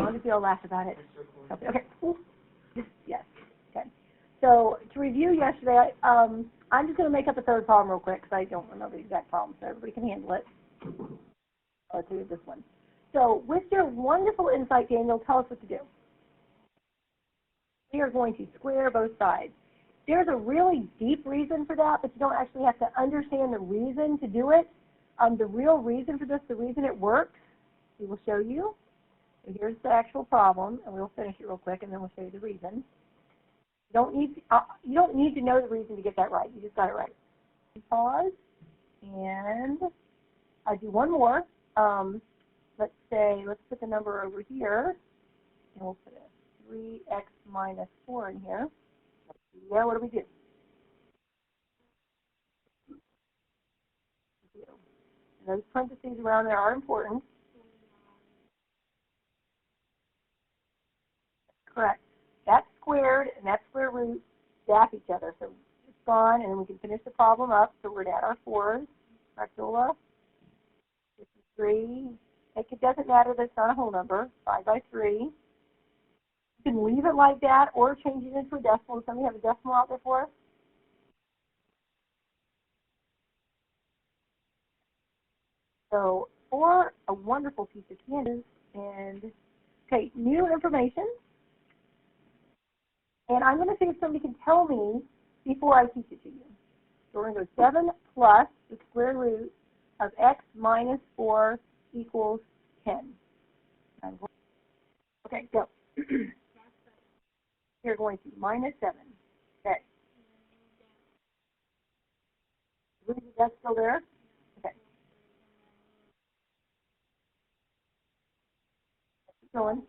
long as we all laugh about it. Okay. Yes. Okay. So to review yesterday, I'm just going to make up a third problem real quick because I don't remember the exact problem, so everybody can handle it. Let's do this one. So with your wonderful insight, Daniel, tell us what to do. We are going to square both sides. There's a really deep reason for that, but you don't actually have to understand the reason to do it. The real reason for this, the reason it works, we will show you. So here's the actual problem, and we'll finish it real quick, and then we'll show you the reason. You don't need to know the reason to get that right. You just got it right. Pause, and I'll do one more. Let's put the number over here, and we'll put a 3x minus 4 in here. Yeah, what do we do? And those parentheses around there are important. Correct. That's squared and that square root gap each other. So it's gone, and then we can finish the problem up. So we're at our 4s. Rectula. 53. It doesn't matter that it's not a whole number. 5 by 3. You can leave it like that or change it into a decimal. Does somebody have a decimal out there for us? So, or a wonderful piece of candy. And, okay, new information. And I'm going to see if somebody can tell me before I teach it to you. So we're going to go 7 plus the square root of x minus 4 equals 10. Okay, go. You're going to minus 7. Okay. Is that still there? Okay. Keep going.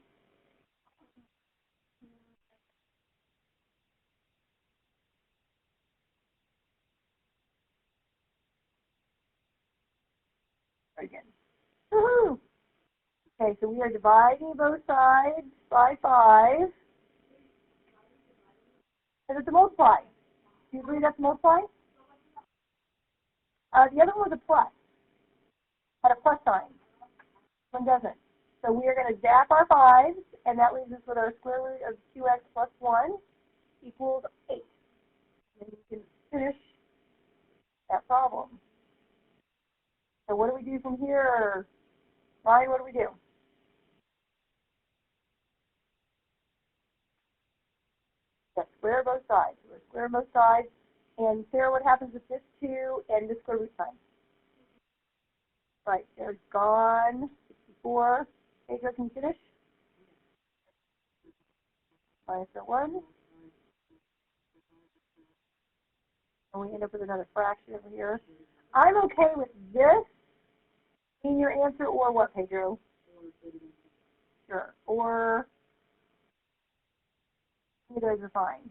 Again. Woohoo! Okay, so we are dividing both sides by 5. And it's a multiply. Do you agree that's a multiply? The other one was a plus. Had a plus sign. One doesn't. So we are going to zap our 5s, and that leaves us with our square root of 2x plus 1 equals 8. And you can finish that problem. So what do we do from here? Ryan, what do we do? Let's square both sides. We're square both sides. And Sarah, what happens with this 2 and this square root sign? Right, there's gone. 64. Pedro, can you finish? Minus the 1. And we end up with another fraction over here. I'm okay with this in your answer, or what, Pedro? Sure. Or any of those are fine.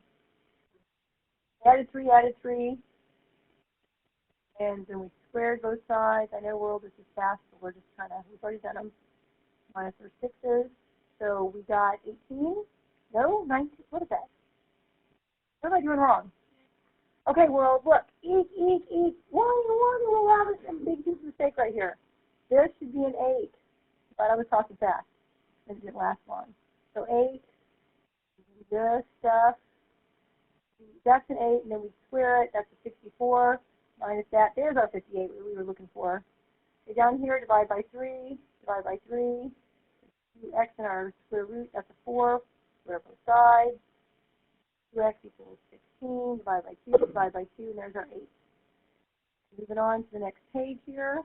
Added 3, and then we squared both sides. I know world is just fast, but we're just we've already done them. Minus our 6s. So we got 18. No, 19. What is that? What am I doing wrong? Okay, world, look. Eek. Why will allow this big piece of mistake right here? This should be an 8. But I was talking fast. It didn't last long. So 8. This stuff. That's an 8, and then we square it. That's a 64. Minus that. There's our 58 we were looking for. Okay, down here, divide by 3. Divide by 3. 2x in our square root. That's a 4. Square both sides. 2x equals 16. Divide by 2. Divide by 2, and there's our 8. Moving on to the next page here.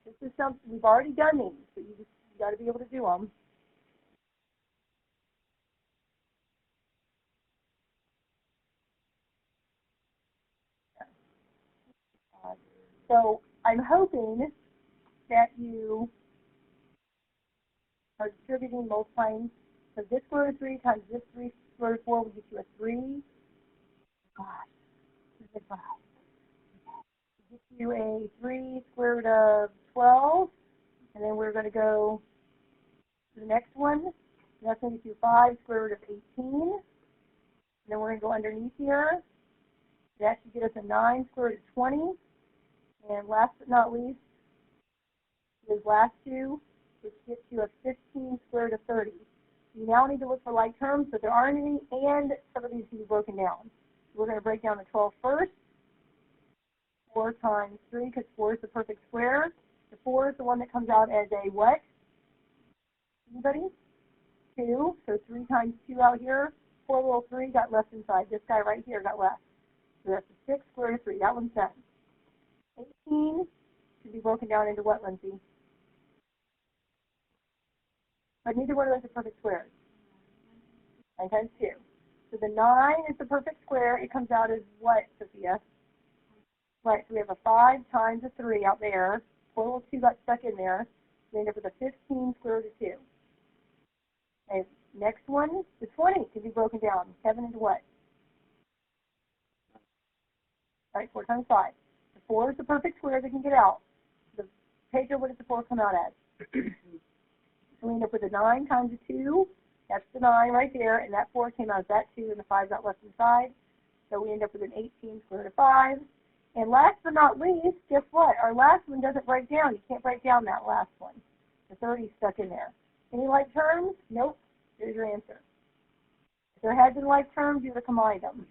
This is something we've already done these, but you got to be able to do them. So I'm hoping that you are distributing multiplying. So this square root of 3 times this 3 square root of 4 will get you a 3. Gosh, this is 5. Get you a 3 square root of 12, and then we're going to go to the next one. That's going to get you 5 square root of 18. And then we're going to go underneath here. That should get us a 9 square root of 20. And last but not least, these last two, which gets you a 15 square root of 30. You now need to look for like terms, but there aren't any, and some of these can be broken down. We're going to break down the 12 first. 4 times 3, because 4 is the perfect square. The 4 is the one that comes out as a what? Anybody? 2. So 3 times 2 out here. Poor little 3 got left inside. This guy right here got left. So that's a 6 square root of 3. That one's done. 18 should be broken down into what, Lindsay? But neither one of those are perfect squares. 9 times 2. So the 9 is the perfect square. It comes out as what, Sophia? Right, so we have a 5 times a 3 out there. Poor little 2 got stuck in there. We end up with a 15 square root of 2. Okay, next one, the 20 can be broken down. 7 into what? All right, 4 times 5. The 4 is the perfect square that can get out. The Pedro, what does the 4 come out as? So we end up with a 9 times a 2. That's the 9 right there, and that 4 came out as that 2, and the 5 got left inside. So we end up with an 18 square root of 5. And last but not least, guess what? Our last one doesn't break down. You can't break down that last one. The 30 is stuck in there. Any like terms? Nope. There's your answer. If there had been like terms, you would have combined them.